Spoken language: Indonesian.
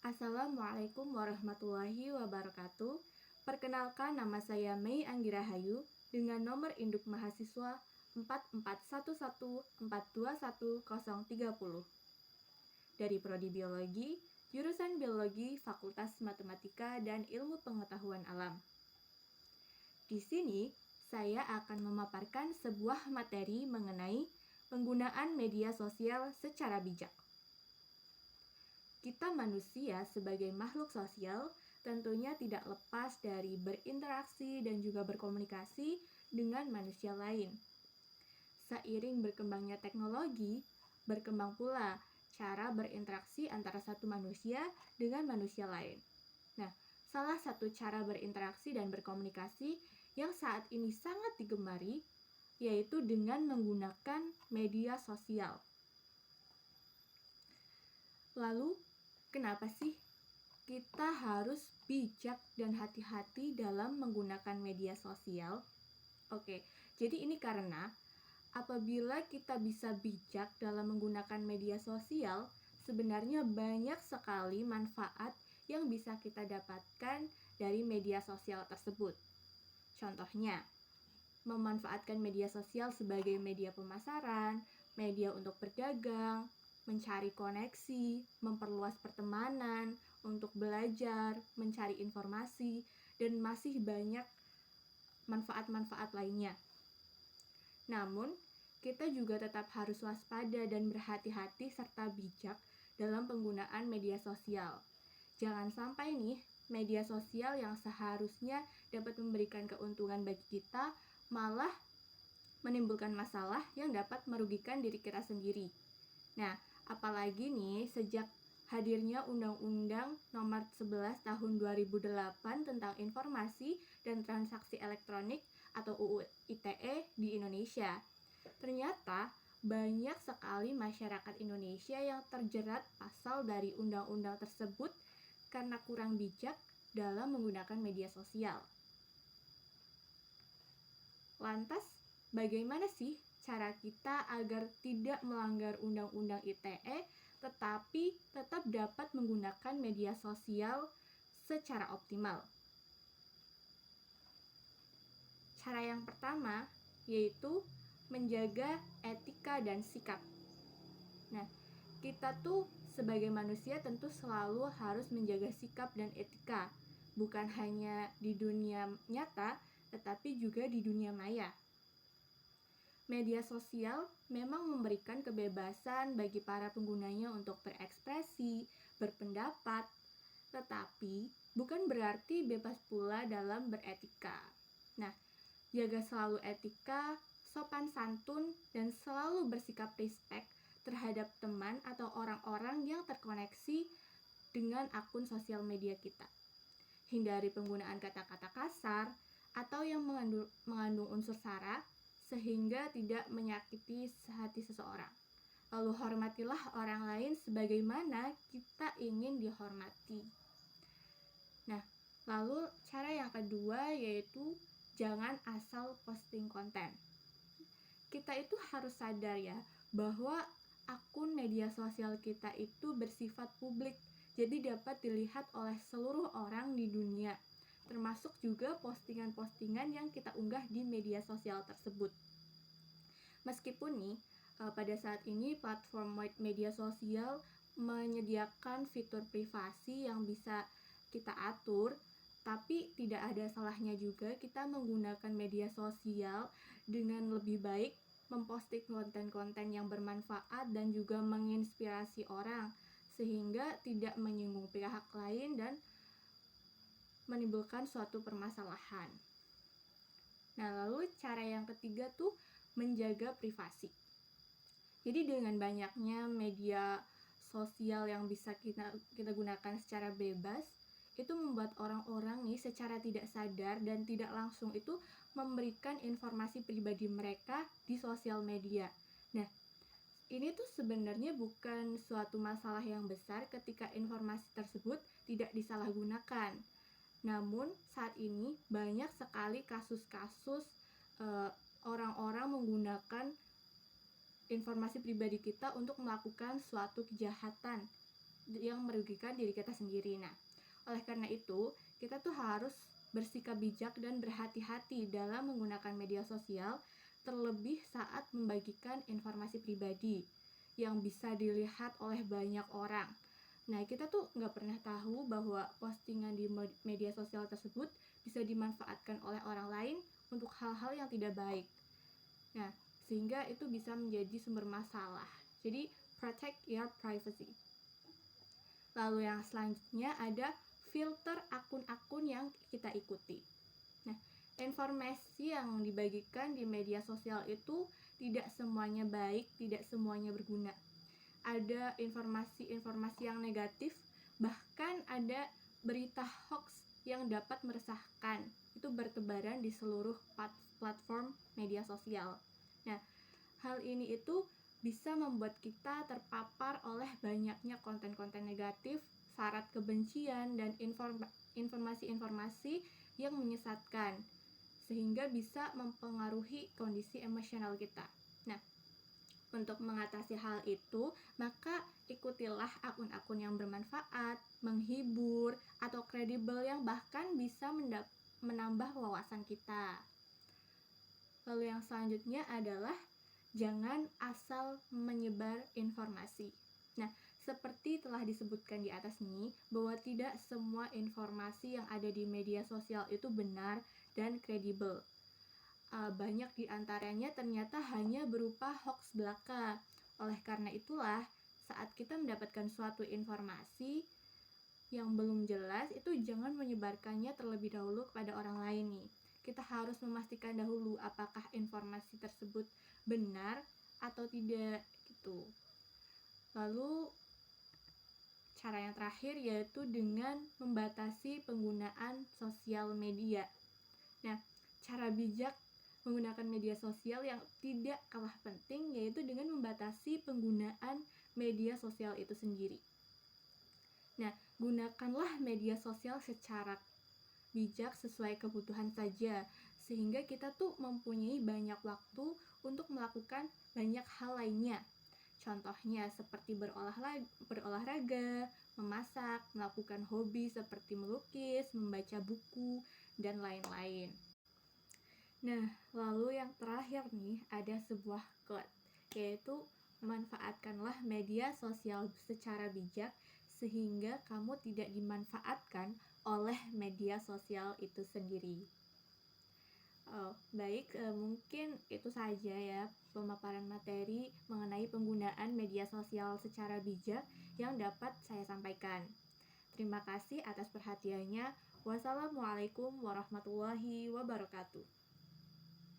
Assalamualaikum warahmatullahi wabarakatuh. Perkenalkan, nama saya Mei Anggirahayu dengan nomor induk mahasiswa 4411421030 dari Prodi Biologi, jurusan Biologi, Fakultas Matematika dan Ilmu Pengetahuan Alam. Di sini, saya akan memaparkan sebuah materi mengenai penggunaan media sosial secara bijak. Kita manusia sebagai makhluk sosial tentunya tidak lepas dari berinteraksi dan juga berkomunikasi dengan manusia lain. Seiring berkembangnya teknologi, berkembang pula cara berinteraksi antara satu manusia dengan manusia lain. Nah, salah satu cara berinteraksi dan berkomunikasi yang saat ini sangat digemari yaitu dengan menggunakan media sosial. Lalu, kenapa sih kita harus bijak dan hati-hati dalam menggunakan media sosial? Oke, jadi ini karena apabila kita bisa bijak dalam menggunakan media sosial, sebenarnya banyak sekali manfaat yang bisa kita dapatkan dari media sosial tersebut. Contohnya, memanfaatkan media sosial sebagai media pemasaran, media untuk berdagang, mencari koneksi, memperluas pertemanan, untuk belajar, mencari informasi, dan masih banyak manfaat-manfaat lainnya. Namun, kita juga tetap harus waspada dan berhati-hati serta bijak dalam penggunaan media sosial. Jangan sampai nih, media sosial yang seharusnya dapat memberikan keuntungan bagi kita malah menimbulkan masalah yang dapat merugikan diri kita sendiri. Nah, apalagi nih sejak hadirnya Undang-Undang Nomor 11 Tahun 2008 tentang Informasi dan Transaksi Elektronik atau UU ITE di Indonesia. Ternyata banyak sekali masyarakat Indonesia yang terjerat pasal dari undang-undang tersebut karena kurang bijak dalam menggunakan media sosial. Lantas, bagaimana sih cara kita agar tidak melanggar Undang-Undang ITE tetapi tetap dapat menggunakan media sosial secara optimal? Cara yang pertama yaitu menjaga etika dan sikap. Nah, kita tuh sebagai manusia tentu selalu harus menjaga sikap dan etika, bukan hanya di dunia nyata, tetapi juga di dunia maya. Media sosial memang memberikan kebebasan bagi para penggunanya untuk berekspresi, berpendapat, tetapi bukan berarti bebas pula dalam beretika. Nah, jaga selalu etika, sopan santun, dan selalu bersikap respect terhadap teman atau orang-orang yang terkoneksi dengan akun sosial media kita. Hindari penggunaan kata-kata kasar atau yang mengandung unsur sara sehingga tidak menyakiti hati seseorang. Lalu hormatilah orang lain sebagaimana kita ingin dihormati. Nah, lalu cara yang kedua yaitu jangan asal posting konten. Kita itu harus sadar ya bahwa akun media sosial kita itu bersifat publik, jadi dapat dilihat oleh seluruh orang di dunia, termasuk juga postingan-postingan yang kita unggah di media sosial tersebut. Meskipun nih, pada saat ini platform media sosial menyediakan fitur privasi yang bisa kita atur, tapi tidak ada salahnya juga kita menggunakan media sosial dengan lebih baik, memposting konten-konten yang bermanfaat dan juga menginspirasi orang, sehingga tidak menyinggung pihak lain dan menimbulkan suatu permasalahan. Nah, lalu cara yang ketiga tuh menjaga privasi. Jadi dengan banyaknya media sosial yang bisa kita gunakan secara bebas, itu membuat orang-orang nih secara tidak sadar dan tidak langsung itu memberikan informasi pribadi mereka di sosial media. Nah, ini tuh sebenarnya bukan suatu masalah yang besar ketika informasi tersebut tidak disalahgunakan. Namun saat ini banyak sekali kasus-kasus orang-orang menggunakan informasi pribadi kita untuk melakukan suatu kejahatan. yang merugikan diri kita sendiri. Nah, oleh karena itu, kita tuh harus bersikap bijak dan berhati-hati dalam menggunakan media sosial, terlebih saat membagikan informasi pribadi yang bisa dilihat oleh banyak orang. Nah, kita tuh nggak pernah tahu bahwa postingan di media sosial tersebut bisa dimanfaatkan oleh orang lain untuk hal-hal yang tidak baik. Nah, sehingga itu bisa menjadi sumber masalah. Jadi, protect your privacy. Lalu yang selanjutnya ada filter akun-akun yang kita ikuti. Nah, informasi yang dibagikan di media sosial itu tidak semuanya baik, tidak semuanya berguna. Ada informasi-informasi yang negatif, bahkan ada berita hoax yang dapat meresahkan. Itu bertebaran di seluruh platform media sosial. Nah, hal ini itu bisa membuat kita terpapar oleh banyaknya konten-konten negatif, syarat kebencian, dan informasi-informasi yang menyesatkan, sehingga bisa mempengaruhi kondisi emosional kita. Nah, untuk mengatasi hal itu, maka ikutilah akun-akun yang bermanfaat, menghibur, atau kredibel yang bahkan bisa menambah wawasan kita. Lalu yang selanjutnya adalah jangan asal menyebar informasi. Nah, seperti telah disebutkan di atas nih, bahwa tidak semua informasi yang ada di media sosial itu benar dan kredibel. Banyak di antaranya ternyata hanya berupa hoax belaka. Oleh karena itulah, saat kita mendapatkan suatu informasi yang belum jelas, itu jangan menyebarkannya terlebih dahulu kepada orang lain nih. Kita harus memastikan dahulu apakah informasi tersebut benar atau tidak gitu. Lalu cara yang terakhir yaitu dengan membatasi penggunaan sosial media. Nah, cara bijak menggunakan media sosial yang tidak kalah penting yaitu dengan membatasi penggunaan media sosial itu sendiri. Nah, gunakanlah media sosial secara bijak sesuai kebutuhan saja, sehingga kita tuh mempunyai banyak waktu untuk melakukan banyak hal lainnya. Contohnya seperti berolahraga, memasak, melakukan hobi seperti melukis, membaca buku, dan lain-lain. Nah, lalu yang terakhir nih ada sebuah quote, yaitu manfaatkanlah media sosial secara bijak sehingga kamu tidak dimanfaatkan oleh media sosial itu sendiri. Mungkin itu saja ya pemaparan materi mengenai penggunaan media sosial secara bijak yang dapat saya sampaikan. Terima kasih atas perhatiannya. Wassalamualaikum warahmatullahi wabarakatuh.